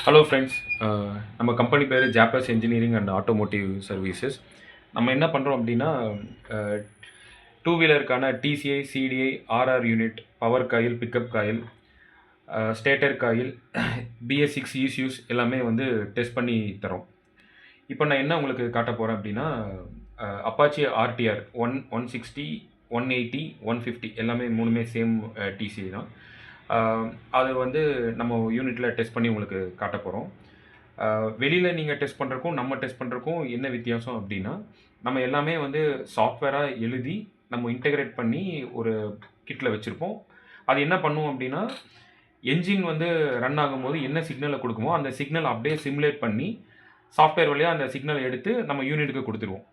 Hello friends, நம்ம company பேர் Jabbars engineering and automotive services. நம்ம என்ன பண்ணுறோம் அப்படின்னா, டூ வீலருக்கான DCI CDI RR unit, power coil, pickup coil, stator coil, Bs6 ECUs எல்லாமே வந்து டெஸ்ட் பண்ணி தரோம். இப்போ நான் என்ன உங்களுக்கு காட்ட போகிறேன் அப்படின்னா, அப்பாச்சி ஆர்டிஆர் 160, 180, 150 எல்லாமே மூணுமே சேம் டிசிஐ தான். அது வந்து நம்ம யூனிட்டில் டெஸ்ட் பண்ணி உங்களுக்கு காட்ட போகிறோம். வெளியில் நீங்கள் டெஸ்ட் பண்ணுறக்கும் நம்ம டெஸ்ட் பண்ணுறக்கும் என்ன வித்தியாசம் அப்படின்னா, நம்ம எல்லாமே வந்து சாஃப்ட்வேராக எழுதி நம்ம இன்டெகிரேட் பண்ணி ஒரு கிட்டில் வச்சுருப்போம். அது என்ன பண்ணுவோம் அப்படின்னா, என்ஜின் வந்து ரன் ஆகும்போது என்ன சிக்னலை கொடுக்குமோ அந்த சிக்னல் அப்படியே சிமுலேட் பண்ணி சாஃப்ட்வேர் வழியாக அந்த சிக்னலை எடுத்து நம்ம யூனிட்டுக்கு கொடுத்துருவோம்.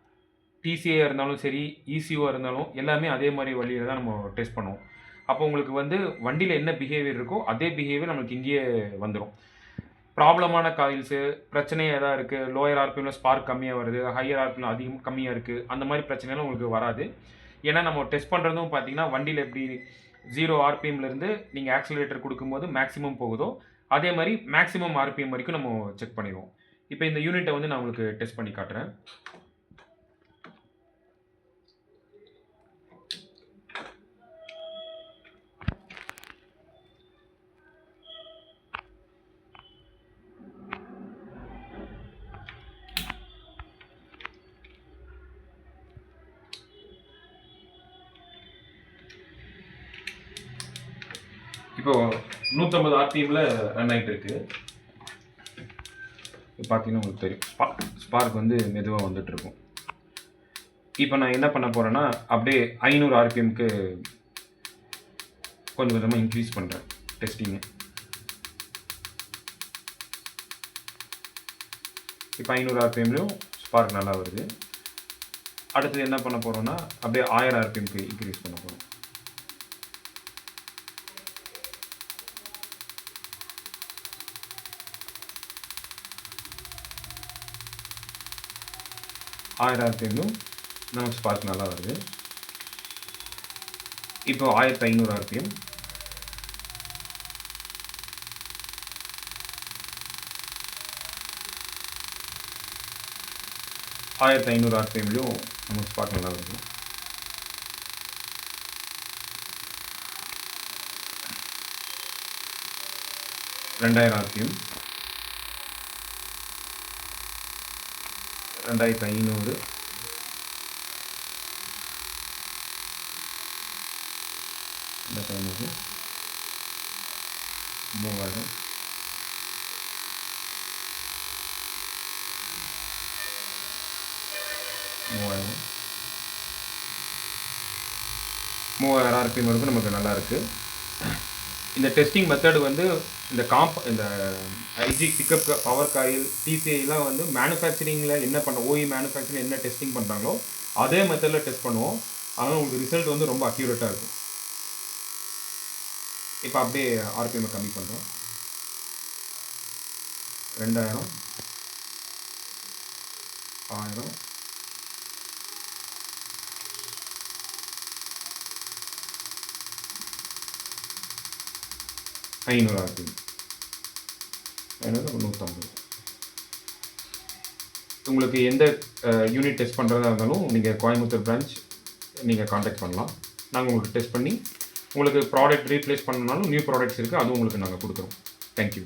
டிசிஏ இருந்தாலும் சரி, இசியூவாக இருந்தாலும் எல்லாமே அதே மாதிரி வழியில் தான் நம்ம டெஸ்ட் பண்ணுவோம். அப்போ உங்களுக்கு வந்து வண்டியில் என்ன பிஹேவியர் இருக்கோ அதே பிஹேவியர் நம்மளுக்கு இங்கேயே வந்துடும். ப்ராப்ளமான காயில்ஸு, பிரச்சனை எதாவது இருக்குது, லோயர் ஆர்பிஎம்மில் ஸ்பார்க் கம்மியாக வருது, ஹையர் ஆர்பிஎம்மில் அதிகம் கம்மியாக இருக்குது, அந்த மாதிரி பிரச்சனைலாம் உங்களுக்கு வராது. ஏன்னா நம்ம டெஸ்ட் பண்ணுறதும் பார்த்தீங்கன்னா, வண்டியில் எப்படி 0 ஆர்பிஎம்லேருந்து நீங்கள் ஆக்சிலரேட்டர் கொடுக்கும்போது மேக்ஸிமம் போகுதோ அதே மாதிரி மேக்ஸிமம் ஆர்பிஎம் வரைக்கும் நம்ம செக் பண்ணிடுவோம். இப்போ இந்த யூனிட்டை வந்து நான் உங்களுக்கு டெஸ்ட் பண்ணி காட்டுறேன். இப்போ 150 ஆர்பிஎம்ல ரன் ஆகிட்டு இருக்கு. இப்போ பார்த்தீங்கன்னா உங்களுக்கு தெரியும், ஸ்பார்க் வந்து மெதுவாக வந்துட்டு இருக்கும். இப்போ நான் என்ன பண்ண போகிறேன்னா, அப்படியே 500 ஆர்பிஎம்க்கு கொஞ்சம் கொஞ்சமாக இன்க்ரீஸ் பண்ணுறேன் டெஸ்டிங்கு. இப்போ 500 ஆர்பிஎம்லையும் ஸ்பார்க் நல்லா வருது. அடுத்தது என்ன பண்ண போகிறோன்னா, அப்படியே 1000 ஆர்பிஎம்க்கு இன்க்ரீஸ் பண்ண போகிறோம். ஆர்பிஎம்லும் நம்ம ஸ்பார்க் நல்லா வருது. இப்போ 1500 ஆர்பிஎம், ஆர்பிஎம்லையும் நம்ம ஸ்பார்க் நல்லா வருது. ஆர்பிஎம், 2500, இந்த டைமுக்கு 3000, 3000 ஆர்பிஎம் வரைக்கும் நமக்கு நல்லா இருக்குது. இந்த டெஸ்டிங் மெத்தடு வந்து இந்த ஐஜி பிக்கப் பவர் காயில் டிசிஐலாம் வந்து மேனுஃபேக்சரிங்கில் என்ன ஓஇ மேனுஃபேக்சரிங் என்ன டெஸ்டிங் பண்ணுறாங்களோ அதே மெத்தடில் டெஸ்ட் பண்ணுவோம். அதனால் உங்களுக்கு ரிசல்ட் வந்து ரொம்ப அக்யூரேட்டாக இருக்கும். இப்போ அப்படியே ஆர்பிஎம்மை கம்மி பண்ணுறோம். 2000, 1000, 500 ஆர்பிஎம், 150. உங்களுக்கு எந்த யூனிட் டெஸ்ட் பண்ணுறதா இருந்தாலும் நீங்கள் கோயம்புத்தூர் பிரான்ச் நீங்கள் காண்டாக்ட் பண்ணலாம். நாங்கள் உங்களுக்கு டெஸ்ட் பண்ணி உங்களுக்கு ப்ராடக்ட் ரீப்ளேஸ் பண்ணனாலும் நியூ ப்ராடக்ட்ஸ் இருக்குது, அதுவும் உங்களுக்கு நாங்கள் கொடுக்குறோம். தேங்க்யூ.